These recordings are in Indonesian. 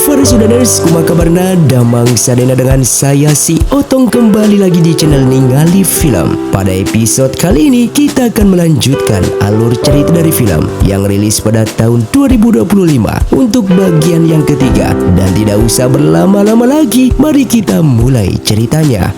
Para saudarers, kumaha kabarna? Damang sadena dengan saya si Otong kembali lagi di channel Ningali Film. Pada episode kali ini kita akan melanjutkan alur cerita dari film yang rilis pada tahun 2025 untuk bagian yang ketiga. Dan tidak usah berlama-lama lagi, mari kita mulai ceritanya.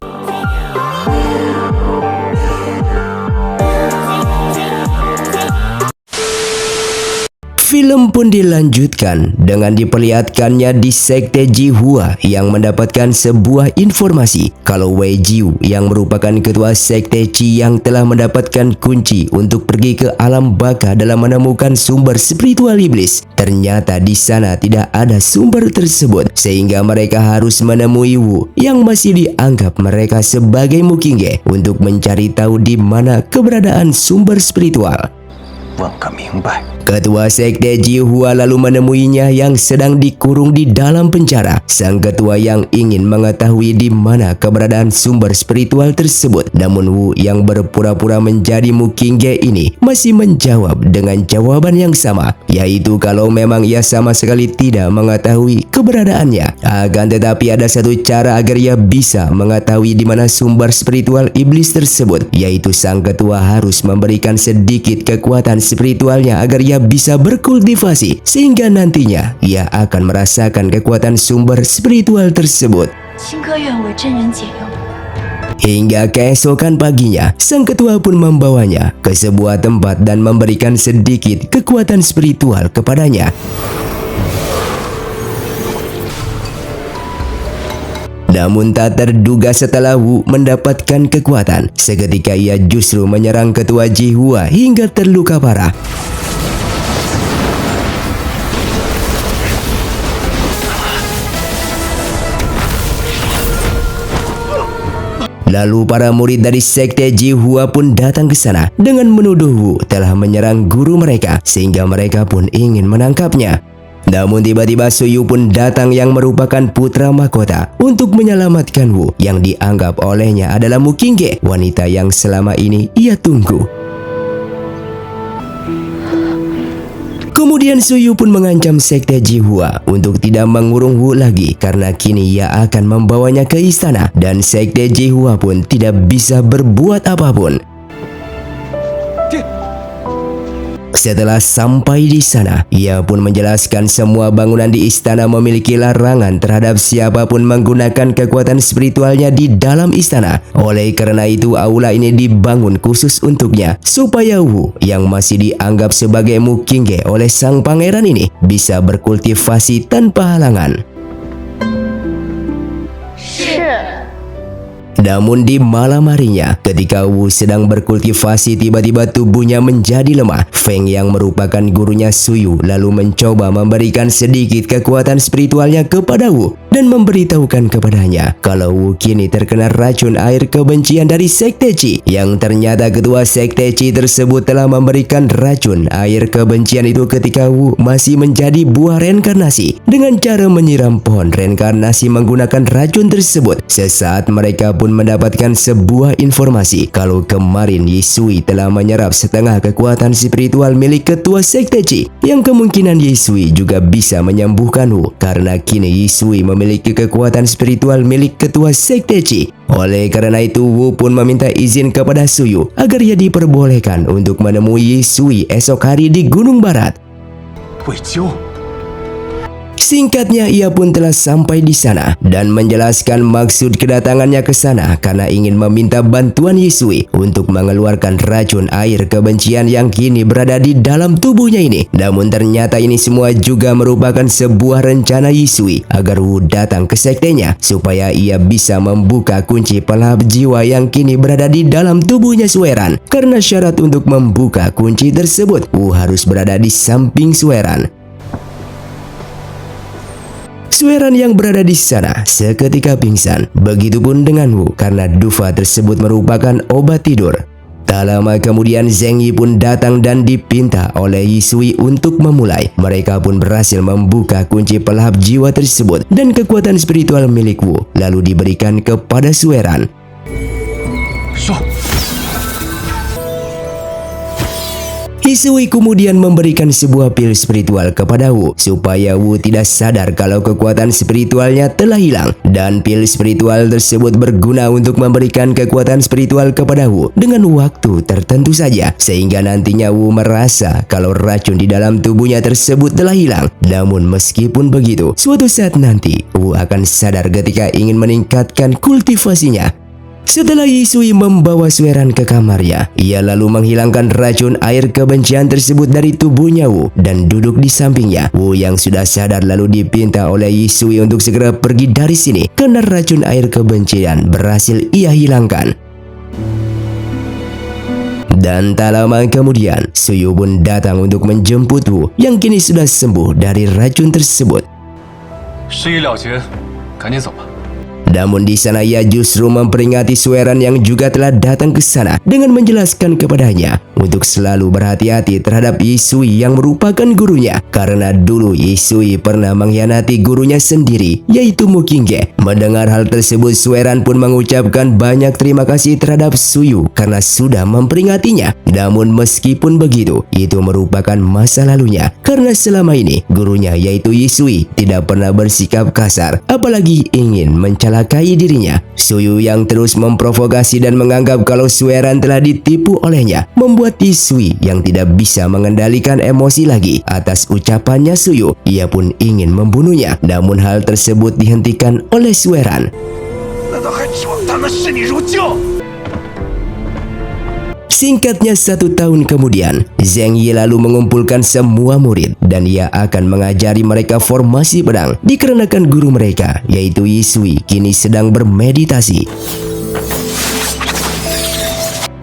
Film pun dilanjutkan dengan diperlihatkannya di Sekte Jihua yang mendapatkan sebuah informasi kalau Wei Jiu yang merupakan ketua Sekte Qi yang telah mendapatkan kunci untuk pergi ke alam baka dalam menemukan sumber spiritual iblis. Ternyata di sana tidak ada sumber tersebut sehingga mereka harus menemui Wu yang masih dianggap mereka sebagai Mukingge untuk mencari tahu di mana keberadaan sumber spiritual. Ketua Sekte Jihua lalu menemuinya yang sedang dikurung di dalam penjara. Sang ketua yang ingin mengetahui di mana keberadaan sumber spiritual tersebut. Namun Wu yang berpura-pura menjadi Mukingge ini masih menjawab dengan jawaban yang sama, yaitu kalau memang ia sama sekali tidak mengetahui keberadaannya. Akan tetapi ada satu cara agar ia bisa mengetahui di mana sumber spiritual iblis tersebut, yaitu sang ketua harus memberikan sedikit kekuatan spiritualnya agar ia bisa berkultivasi sehingga nantinya ia akan merasakan kekuatan sumber spiritual tersebut. Hingga keesokan paginya, sang ketua pun membawanya ke sebuah tempat dan memberikan sedikit kekuatan spiritual kepadanya. Namun tak terduga setelah Wu mendapatkan kekuatan, seketika ia justru menyerang ketua Jihua hingga terluka parah. Lalu para murid dari Sekte Jihua pun datang ke sana dengan menuduh Wu telah menyerang guru mereka sehingga mereka pun ingin menangkapnya. Namun tiba-tiba Suyu pun datang yang merupakan putra mahkota untuk menyelamatkan Wu yang dianggap olehnya adalah Mukingge, wanita yang selama ini ia tunggu. Kemudian Suyu pun mengancam Sekte Jihua untuk tidak mengurung Wu lagi karena kini ia akan membawanya ke istana dan Sekte Jihua pun tidak bisa berbuat apapun. Setelah sampai di sana, ia pun menjelaskan semua bangunan di istana memiliki larangan terhadap siapapun menggunakan kekuatan spiritualnya di dalam istana. Oleh karena itu, aula ini dibangun khusus untuknya, supaya Wu yang masih dianggap sebagai Mukingge oleh sang pangeran ini bisa berkultivasi tanpa halangan. Namun di malam harinya, ketika Wu sedang berkultivasi, tiba-tiba tubuhnya menjadi lemah. Feng yang merupakan gurunya Suyu lalu mencoba memberikan sedikit kekuatan spiritualnya kepada Wu dan memberitahukan kepadanya kalau Wu kini terkena racun air kebencian dari Sekte Qi, yang ternyata ketua Sekte Qi tersebut telah memberikan racun air kebencian itu ketika Wu masih menjadi buah reinkarnasi dengan cara menyiram pohon reinkarnasi menggunakan racun tersebut. Sesaat mereka pun mendapatkan sebuah informasi kalau kemarin Yisui telah menyerap setengah kekuatan spiritual milik ketua Sekte Qi, yang kemungkinan Yisui juga bisa menyembuhkan Wu karena kini Yisui memiliki kekuatan spiritual milik ketua Sekte Qi. Oleh karena itu, Wu pun meminta izin kepada Suyu agar ia diperbolehkan untuk menemui Yisui esok hari di Gunung Barat. Singkatnya, ia pun telah sampai di sana dan menjelaskan maksud kedatangannya ke sana karena ingin meminta bantuan Yisui untuk mengeluarkan racun air kebencian yang kini berada di dalam tubuhnya ini. Namun ternyata ini semua juga merupakan sebuah rencana Yisui agar Wu datang ke sektenya supaya ia bisa membuka kunci pelahap jiwa yang kini berada di dalam tubuhnya Sueran. Karena syarat untuk membuka kunci tersebut, Wu harus berada di samping Sueran. Sueran yang berada di sana seketika pingsan. Begitupun dengan Wu karena dufa tersebut merupakan obat tidur. Tak lama kemudian Zheng Yi pun datang dan dipinta oleh Yisui untuk memulai. Mereka pun berhasil membuka kunci pelahap jiwa tersebut dan kekuatan spiritual milik Wu lalu diberikan kepada Sueran. Hisui kemudian memberikan sebuah pil spiritual kepada Wu supaya Wu tidak sadar kalau kekuatan spiritualnya telah hilang, dan pil spiritual tersebut berguna untuk memberikan kekuatan spiritual kepada Wu dengan waktu tertentu saja, sehingga nantinya Wu merasa kalau racun di dalam tubuhnya tersebut telah hilang. Namun meskipun begitu, suatu saat nanti Wu akan sadar ketika ingin meningkatkan kultivasinya. Setelah Hisui membawa Sueran ke kamarnya, ia lalu menghilangkan racun air kebencian tersebut dari tubuhnya Wu dan duduk di sampingnya. Wu yang sudah sadar lalu dipinta oleh Hisui untuk segera pergi dari sini karena racun air kebencian berhasil ia hilangkan. Dan tak lama kemudian, Suyu pun datang untuk menjemput Wu yang kini sudah sembuh dari racun tersebut. 事已了结，赶紧走吧。 Namun di sana ia justru memperingati Sueran yang juga telah datang ke sana dengan menjelaskan kepadanya untuk selalu berhati-hati terhadap Hisui yang merupakan gurunya, karena dulu Hisui pernah mengkhianati gurunya sendiri yaitu Mukinge. Mendengar hal tersebut, Sueran pun mengucapkan banyak terima kasih terhadap Suyu karena sudah memperingatinya. Namun meskipun begitu, itu merupakan masa lalunya karena selama ini gurunya yaitu Hisui tidak pernah bersikap kasar apalagi ingin mencelakai dirinya. Suyu yang terus memprovokasi dan menganggap kalau Sueran telah ditipu olehnya membuat Hisui yang tidak bisa mengendalikan emosi lagi atas ucapannya Suyu. Ia pun ingin membunuhnya, namun hal tersebut dihentikan oleh Sueran. Singkatnya 1 tahun kemudian, Zheng Yi lalu mengumpulkan semua murid dan ia akan mengajari mereka formasi pedang dikarenakan guru mereka yaitu Hisui kini sedang bermeditasi.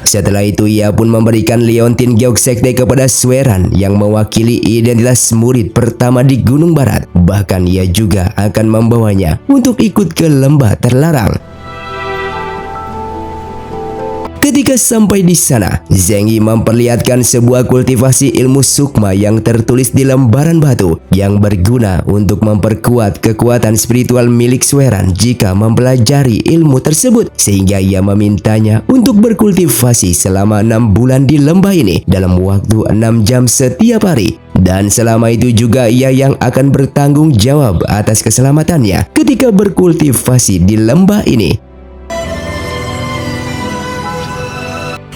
Setelah itu ia pun memberikan Leontin Geok Sekte kepada Sueran yang mewakili identitas murid pertama di Gunung Barat. Bahkan ia juga akan membawanya untuk ikut ke lembah terlarang. Ketika sampai di sana, Zheng Yi memperlihatkan sebuah kultivasi ilmu sukma yang tertulis di lembaran batu yang berguna untuk memperkuat kekuatan spiritual milik Sueran jika mempelajari ilmu tersebut, sehingga ia memintanya untuk berkultivasi selama 6 bulan di lembah ini dalam waktu 6 jam setiap hari. Dan selama itu juga ia yang akan bertanggung jawab atas keselamatannya ketika berkultivasi di lembah ini.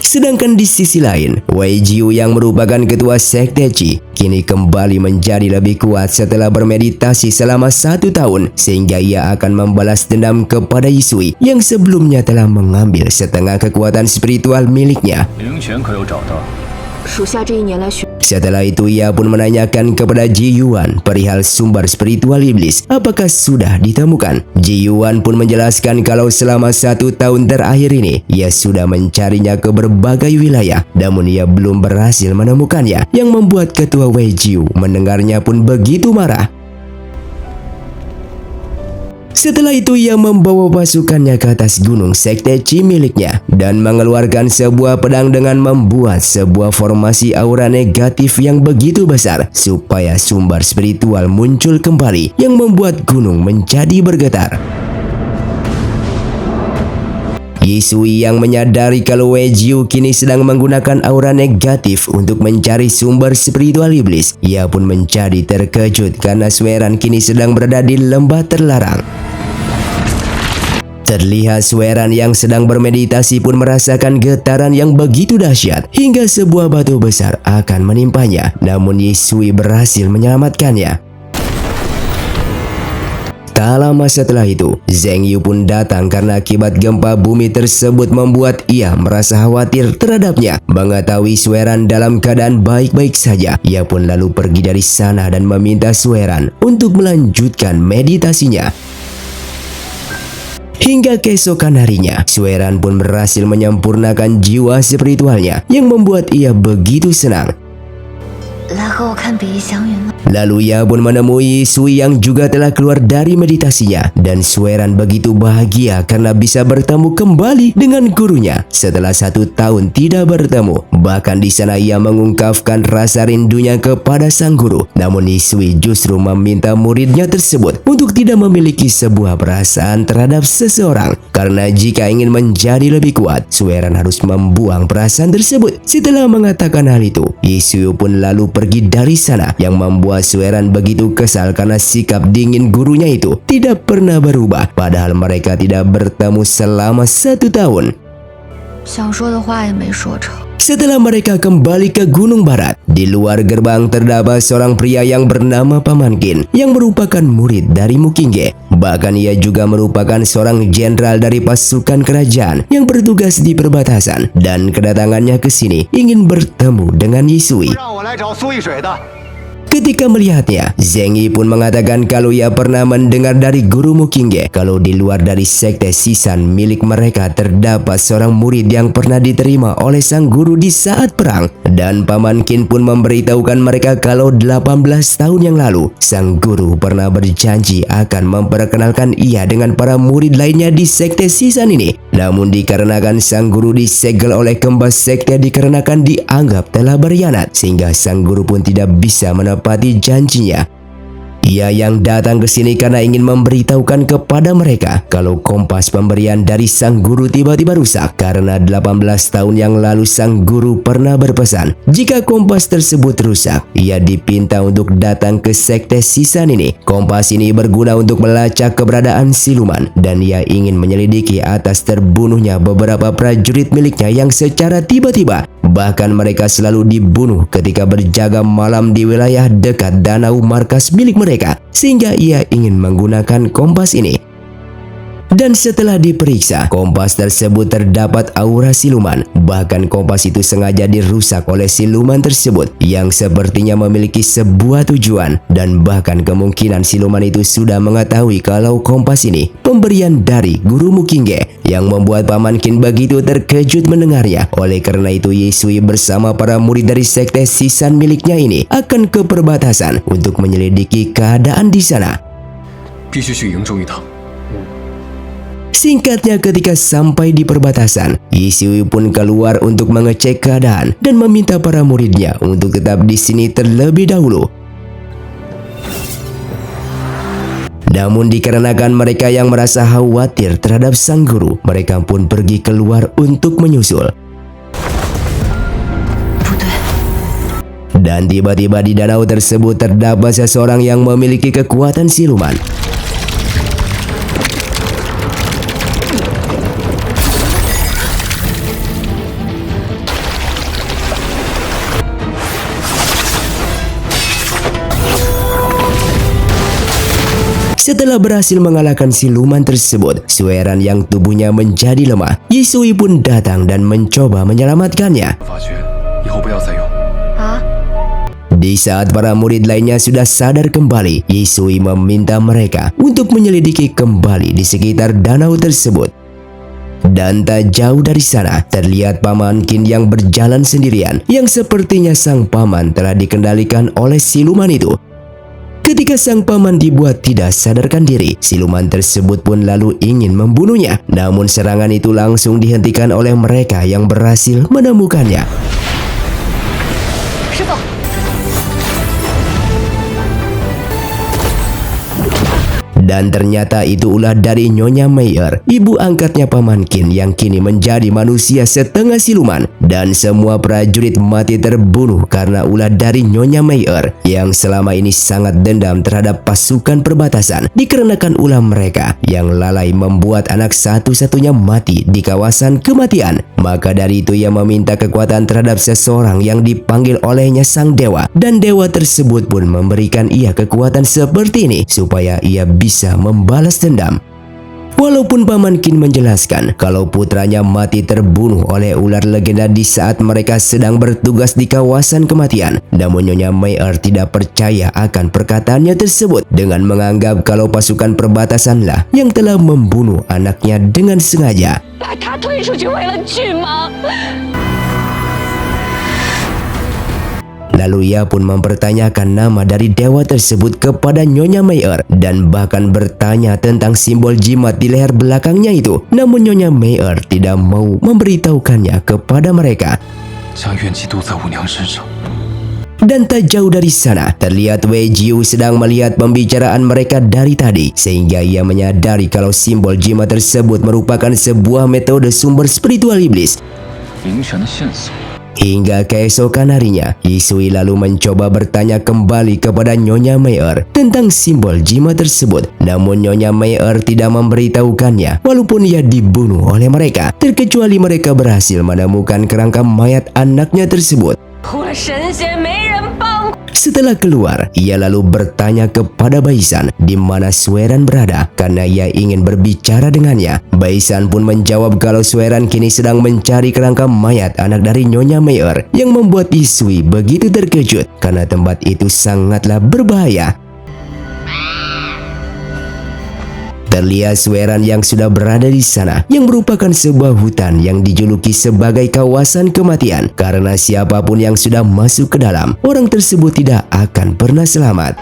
Sedangkan di sisi lain, Wei Jiu yang merupakan ketua Sekte Qi kini kembali menjadi lebih kuat setelah bermeditasi selama 1 tahun, sehingga ia akan membalas dendam kepada Hisui yang sebelumnya telah mengambil setengah kekuatan spiritual miliknya. Setelah itu ia pun menanyakan kepada Ji Yuan perihal sumber spiritual iblis apakah sudah ditemukan. Ji Yuan pun menjelaskan kalau selama 1 tahun terakhir ini ia sudah mencarinya ke berbagai wilayah, namun ia belum berhasil menemukannya, yang membuat ketua Wei Jiu mendengarnya pun begitu marah. Setelah itu ia membawa pasukannya ke atas gunung Sekte Qi miliknya dan mengeluarkan sebuah pedang dengan membuat sebuah formasi aura negatif yang begitu besar supaya sumber spiritual muncul kembali yang membuat gunung menjadi bergetar. Hisui yang menyadari kalau Wei Jiu kini sedang menggunakan aura negatif untuk mencari sumber spiritual iblis, ia pun menjadi terkejut karena Sueran kini sedang berada di lembah terlarang. Terlihat Sueran yang sedang bermeditasi pun merasakan getaran yang begitu dahsyat hingga sebuah batu besar akan menimpanya, namun Hisui berhasil menyelamatkannya. Tak lama setelah itu, Zheng Yu pun datang karena akibat gempa bumi tersebut membuat ia merasa khawatir terhadapnya. Mengetahui Sueran dalam keadaan baik-baik saja, ia pun lalu pergi dari sana dan meminta Sueran untuk melanjutkan meditasinya. Hingga keesokan harinya, Sueran pun berhasil menyempurnakan jiwa spiritualnya yang membuat ia begitu senang. 来和我看比翼祥云吗？ Lalu ia pun menemui Sui yang juga telah keluar dari meditasinya dan Sueran begitu bahagia karena bisa bertemu kembali dengan gurunya setelah 1 tahun tidak bertemu. Bahkan di sana ia mengungkapkan rasa rindunya kepada sang guru. Namun Sui justru meminta muridnya tersebut untuk tidak memiliki sebuah perasaan terhadap seseorang karena jika ingin menjadi lebih kuat, Sueran harus membuang perasaan tersebut. Setelah mengatakan hal itu, Sui pun lalu pergi dari sana yang membuat Sueran begitu kesal karena sikap dingin gurunya itu tidak pernah berubah padahal mereka tidak bertemu selama 1 tahun. 想说的话也没说成。 Setelah mereka kembali ke Gunung Barat, di luar gerbang terdapat seorang pria yang bernama Pamankin yang merupakan murid dari Mukingge. Bahkan ia juga merupakan seorang jenderal dari pasukan kerajaan yang bertugas di perbatasan dan kedatangannya ke sini ingin bertemu dengan Yisui. 让我来找苏一水的。 Ketika melihatnya, Zheng Yi pun mengatakan kalau ia pernah mendengar dari guru Mukingge kalau di luar dari sekte Sisan milik mereka terdapat seorang murid yang pernah diterima oleh sang guru di saat perang. Dan Pamankin pun memberitahukan mereka kalau 18 tahun yang lalu sang guru pernah berjanji akan memperkenalkan ia dengan para murid lainnya di sekte Sisan ini. Namun dikarenakan sang guru disegel oleh kembas sekte dikarenakan dianggap telah berkhianat sehingga sang guru pun tidak bisa menepati janjinya. Ia yang datang ke sini karena ingin memberitahukan kepada mereka kalau kompas pemberian dari sang guru tiba-tiba rusak karena 18 tahun yang lalu sang guru pernah berpesan jika kompas tersebut rusak, ia dipinta untuk datang ke sekte Sisan ini. Kompas ini berguna untuk melacak keberadaan siluman dan ia ingin menyelidiki atas terbunuhnya beberapa prajurit miliknya yang secara tiba-tiba. Bahkan mereka selalu dibunuh ketika berjaga malam di wilayah dekat danau markas milik mereka, sehingga ia ingin menggunakan kompas ini. Dan setelah diperiksa, kompas tersebut terdapat aura siluman. Bahkan kompas itu sengaja dirusak oleh siluman tersebut yang sepertinya memiliki sebuah tujuan. Dan bahkan kemungkinan siluman itu sudah mengetahui kalau kompas ini pemberian dari guru Mukingge, yang membuat Pamankin begitu terkejut mendengarnya. Oleh karena itu Yisui bersama para murid dari sekte Sisan miliknya ini akan ke perbatasan untuk menyelidiki keadaan di sana. 必须去营中一趟。 Singkatnya ketika sampai di perbatasan, Yisui pun keluar untuk mengecek keadaan dan meminta para muridnya untuk tetap di sini terlebih dahulu. Namun dikarenakan mereka yang merasa khawatir terhadap sang guru, mereka pun pergi keluar untuk menyusul. 不对， Dan tiba-tiba di danau tersebut terdapat seseorang yang memiliki kekuatan siluman. Setelah berhasil mengalahkan siluman tersebut, Sueran yang tubuhnya menjadi lemah, Yisui pun datang dan mencoba menyelamatkannya. 法诀以后不要再用。 啊， Di saat para murid lainnya sudah sadar kembali, Yisui meminta mereka untuk menyelidiki kembali di sekitar danau tersebut. Dan tak jauh dari sana terlihat Pamankin yang berjalan sendirian, yang sepertinya sang paman telah dikendalikan oleh siluman itu. Ketika sang paman dibuat tidak sadarkan diri, siluman tersebut pun lalu ingin membunuhnya. Namun serangan itu langsung dihentikan oleh mereka yang berhasil menemukannya. 师傅， Dan ternyata itu ulah dari Nyonya Meyer, ibu angkatnya Pamankin yang kini menjadi manusia setengah siluman. Dan semua prajurit mati terbunuh karena ulah dari Nyonya Meyer yang selama ini sangat dendam terhadap pasukan perbatasan dikarenakan ulah mereka yang lalai membuat anak satu-satunya mati di kawasan kematian. Maka dari itu ia meminta kekuatan terhadap seseorang yang dipanggil olehnya sang dewa, dan dewa tersebut pun memberikan ia kekuatan seperti ini supaya ia bisa membalas dendam. Walaupun Pamankin menjelaskan kalau putranya mati terbunuh oleh ular legenda di saat mereka sedang bertugas di kawasan kematian, namun Nyonya Meyer tidak percaya akan perkataannya tersebut dengan menganggap kalau pasukan perbatasanlah yang telah membunuh anaknya dengan sengaja. 把他推出去为了巨蟒。Lalu ia pun mempertanyakan nama dari dewa tersebut kepada Nyonya Mei dan bahkan bertanya tentang simbol jimat di leher belakangnya itu. Namun Nyonya Mei tidak mau memberitahukannya kepada mereka. 将怨气渡在舞娘身上。 Dan tak jauh dari sana, terlihat Wei Jiu sedang melihat pembicaraan mereka dari tadi, sehingga ia menyadari kalau simbol jimat tersebut merupakan sebuah metode sumber spiritual iblis. 灵泉的线索。 Hingga keesokan harinya, Yisui lalu mencoba bertanya kembali kepada Nyonya Mei tentang simbol jimat tersebut. Namun Nyonya Mei tidak memberitahukannya, walaupun ia dibunuh oleh mereka, terkecuali mereka berhasil menemukan kerangka mayat anaknya tersebut. 我神仙没人帮。 Setelah keluar, ia lalu bertanya kepada Baisan di mana Sueran berada karena ia ingin berbicara dengannya. Baisan pun menjawab kalau Sueran kini sedang mencari kerangka mayat anak dari Nyonya Mei yang membuat Yisui begitu terkejut karena tempat itu sangatlah berbahaya. Terlihat Sueran yang sudah berada di sana, yang merupakan sebuah hutan yang dijuluki sebagai kawasan kematian. Karena siapapun yang sudah masuk ke dalam, orang tersebut tidak akan pernah selamat.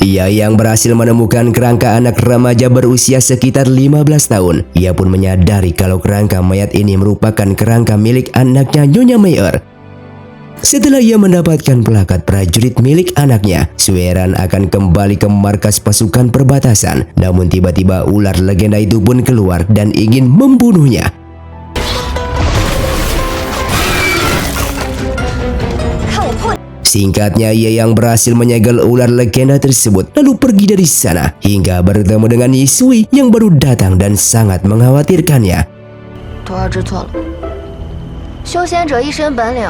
Ia yang berhasil menemukan kerangka anak remaja berusia sekitar 15 tahun. Ia pun menyadari kalau kerangka mayat ini merupakan kerangka milik anaknya Nyonya Mei. Setelah ia mendapatkan pelakat prajurit milik anaknya, Sueran akan kembali ke markas pasukan perbatasan. Namun tiba-tiba ular legenda itu pun keluar dan ingin membunuhnya. Singkatnya, ia yang berhasil menyegel ular legenda tersebut lalu pergi dari sana hingga bertemu dengan Yisui yang baru datang dan sangat mengkhawatirkannya. 徒儿知错了，修仙者一身本领。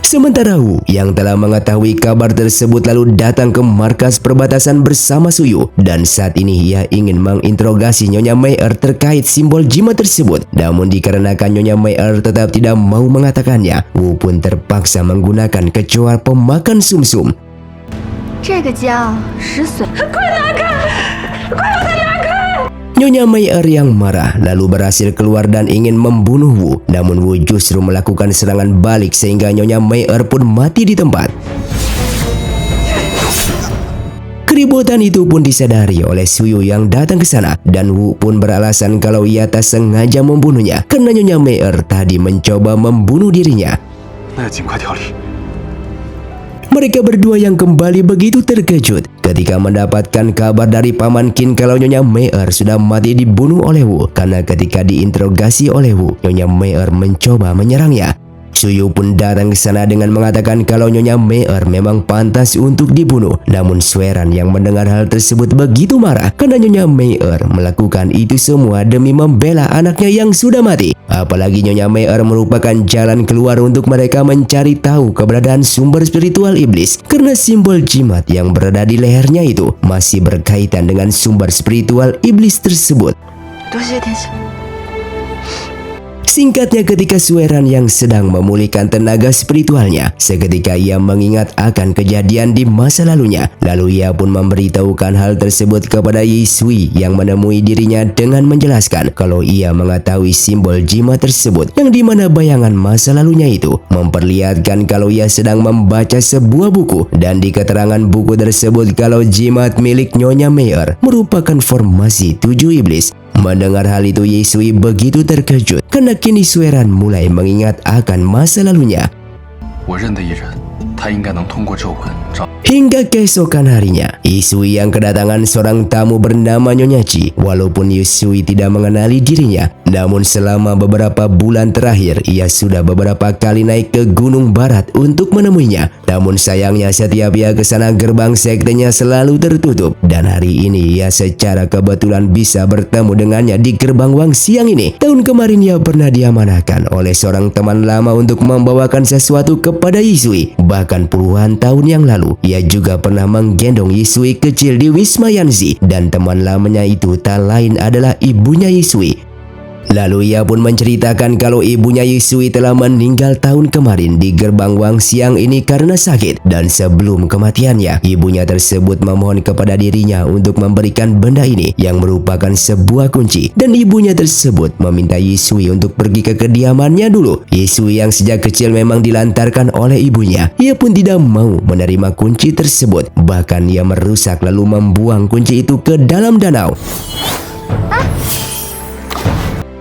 Sementara Wu yang telah mengetahui kabar tersebut lalu datang ke markas perbatasan bersama Suyu dan saat ini ia ingin menginterogasi Nyonya Mei terkait simbol jimat tersebut. Namun dikarenakan Nyonya Mei tetap tidak mau mengatakannya, Wu pun terpaksa menggunakan kecoa pemakan sumsum. 这个叫食髓。 Nyonya Mei yang marah lalu berhasil keluar dan ingin membunuh Wu. Namun Wu justru melakukan serangan balik sehingga Nyonya Mei pun mati di tempat. Keributan itu pun disadari oleh Suyu yang datang ke sana dan Wu pun beralasan kalau ia tak sengaja membunuhnya karena Nyonya Mei tadi mencoba membunuh dirinya. 那要尽快调理。 Mereka berdua yang kembali begitu terkejut ketika mendapatkan kabar dari Paman Qin kalau Nyonya Mei sudah mati dibunuh oleh Wu karena ketika diinterogasi oleh Wu, Nyonya Mei mencoba menyerangnya. Suyu pun datang ke sana dengan mengatakan kalau Nyonya Mei memang pantas untuk dibunuh. Namun Sueran yang mendengar hal tersebut begitu marah karena Nyonya Mei melakukan itu semua demi membela anaknya yang sudah mati. Apalagi Nyonya Mei merupakan jalan keluar untuk mereka mencari tahu keberadaan sumber spiritual iblis karena simbol jimat yang berada di lehernya itu masih berkaitan dengan sumber spiritual iblis tersebut. 多谢天下。 Singkatnya ketika Sueran yang sedang memulihkan tenaga spiritualnya, seketika ia mengingat akan kejadian di masa lalunya. Lalu ia pun memberitahukan hal tersebut kepada Yisui yang menemui dirinya dengan menjelaskan kalau ia mengetahui simbol jimat tersebut yang dimana bayangan masa lalunya itu memperlihatkan kalau ia sedang membaca sebuah buku dan di keterangan buku tersebut kalau jimat milik Nyonya Mei merupakan formasi 7 iblis. Mendengar hal itu Yisui begitu terkejut karena kini Sueran mulai mengingat akan masa lalunya. 我认得一人，他应该能通过皱纹找。 Hingga keesokan harinya, Yisui yang kedatangan seorang tamu bernama Nyonya Chi. Walaupun Yisui tidak mengenali dirinya, namun selama beberapa bulan terakhir, ia sudah beberapa kali naik ke Gunung Barat untuk menemuinya. Namun sayangnya setiap ia ke sana gerbang sektenya selalu tertutup. Dan hari ini ia secara kebetulan bisa bertemu dengannya di gerbang Wang Siang ini. Tahun kemarin ia pernah diamanahkan oleh seorang teman lama untuk membawakan sesuatu kepada Yisui. Bahkan puluhan tahun yang lalu, ia juga pernah menggendong Yisui kecil di Wisma Yanzi dan teman lamanya itu tak lain adalah ibunya Yisui. Lalu ia pun menceritakan kalau ibunya Yisui telah meninggal tahun kemarin di gerbang Wang Xiang ini karena sakit. Dan sebelum kematiannya, ibunya tersebut memohon kepada dirinya untuk memberikan benda ini yang merupakan sebuah kunci. Dan ibunya tersebut meminta Yisui untuk pergi ke kediamannya dulu. Yisui yang sejak kecil memang dilantarkan oleh ibunya. Ia pun tidak mau menerima kunci tersebut. Bahkan ia merusak lalu membuang kunci itu ke dalam danau.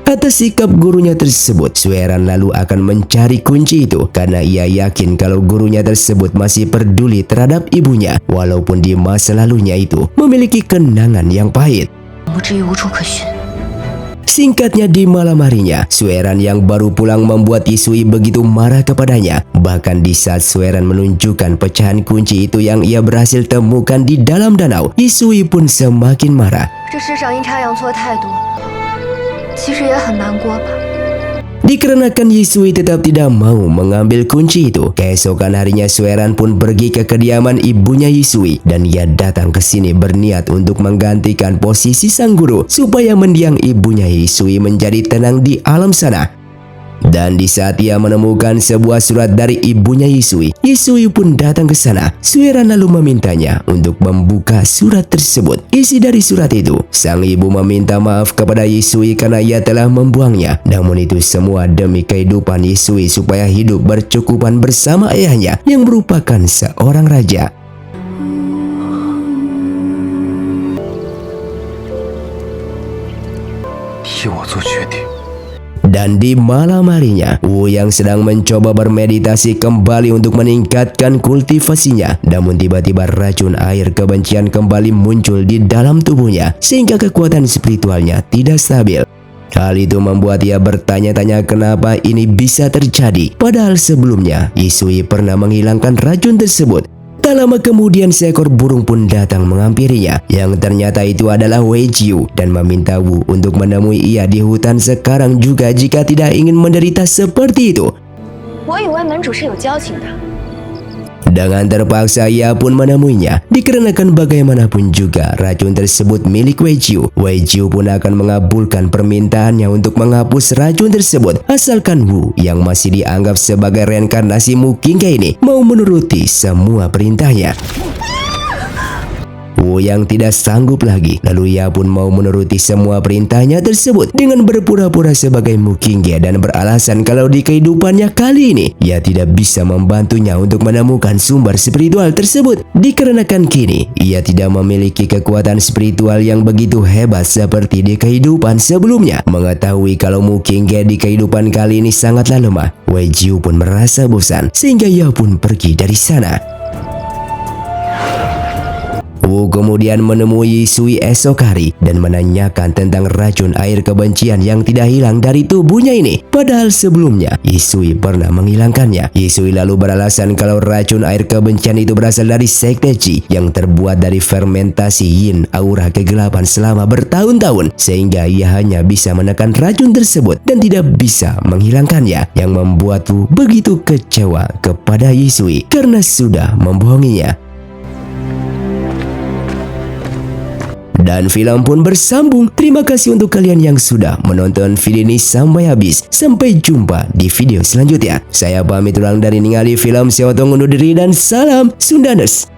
Atas sikap gurunya tersebut, Sueran lalu akan mencari kunci itu karena ia yakin kalau gurunya tersebut masih peduli terhadap ibunya walaupun di masa lalunya itu memiliki kenangan yang pahit. 不至于无处可寻。 Singkatnya di malam harinya, Sueran yang baru pulang membuat Yisui begitu marah kepadanya. Bahkan di saat Sueran menunjukkan pecahan kunci itu yang ia berhasil temukan di dalam danau, Yisui pun semakin marah. 这世上阴差阳错太多，其实也很难过吧。 Dikarenakan Yisui tetap tidak mau mengambil kunci itu, keesokan harinya Sueran pun pergi ke kediaman ibunya Yisui dan ia datang ke sini berniat untuk menggantikan posisi sang guru supaya mendiang ibunya Yisui menjadi tenang di alam sana. Dan di saat ia menemukan sebuah surat dari ibunya Yisui, Yisui pun datang ke sana. Sueran lalu memintanya untuk membuka surat tersebut. Isi dari surat itu, sang ibu meminta maaf kepada Yisui karena ia telah membuangnya. Namun itu semua demi kehidupan Yisui supaya hidup bercukupan bersama ayahnya yang merupakan seorang raja. Dan di malam harinya, Wu yang sedang mencoba bermeditasi kembali untuk meningkatkan kultivasinya. Namun tiba-tiba racun air kebencian kembali muncul di dalam tubuhnya sehingga kekuatan spiritualnya tidak stabil. Hal itu membuat ia bertanya-tanya kenapa ini bisa terjadi. Padahal sebelumnya, Yisui pernah menghilangkan racun tersebut. Tak lama kemudian seekor burung pun datang menghampirinya yang ternyata itu adalah Wei Jiu dan meminta Wu untuk menemui ia di hutan sekarang juga jika tidak ingin menderita seperti itu. 我与外门主是有交情的。 Dengan terpaksa ia pun menemuinya dikarenakan bagaimanapun juga racun tersebut milik Wei Jiu. Wei Jiu pun akan mengabulkan permintaannya untuk menghapus racun tersebut asalkan Wu yang masih dianggap sebagai reinkarnasi Mu Qingge ini mau menuruti semua perintahnya. Wu yang tidak sanggup lagi, lalu ia pun mau menuruti semua perintahnya tersebut dengan berpura-pura sebagai Mu Qingge dan beralasan kalau di kehidupannya kali ini ia tidak bisa membantunya untuk menemukan sumber spiritual tersebut dikarenakan kini ia tidak memiliki kekuatan spiritual yang begitu hebat seperti di kehidupan sebelumnya. Mengetahui kalau Mu Qingge di kehidupan kali ini sangatlah lemah, Wei Jiu pun merasa bosan sehingga ia pun pergi dari sana. Wu kemudian menemui Yisui esok hari dan menanyakan tentang racun air kebencian yang tidak hilang dari tubuhnya ini. Padahal sebelumnya Yisui pernah menghilangkannya. Yisui lalu beralasan kalau racun air kebencian itu berasal dari sekte Qi yang terbuat dari fermentasi yin aura kegelapan selama bertahun-tahun sehingga ia hanya bisa menekan racun tersebut dan tidak bisa menghilangkannya, yang membuat Wu begitu kecewa kepada Yisui karena sudah membohonginya. Dan film pun bersambung. Terima kasih untuk kalian yang sudah menonton video ini sampai habis. Sampai jumpa di video selanjutnya. Saya pamit ulang dari ningali film. Saya otong undur diri dan salam Sundaners.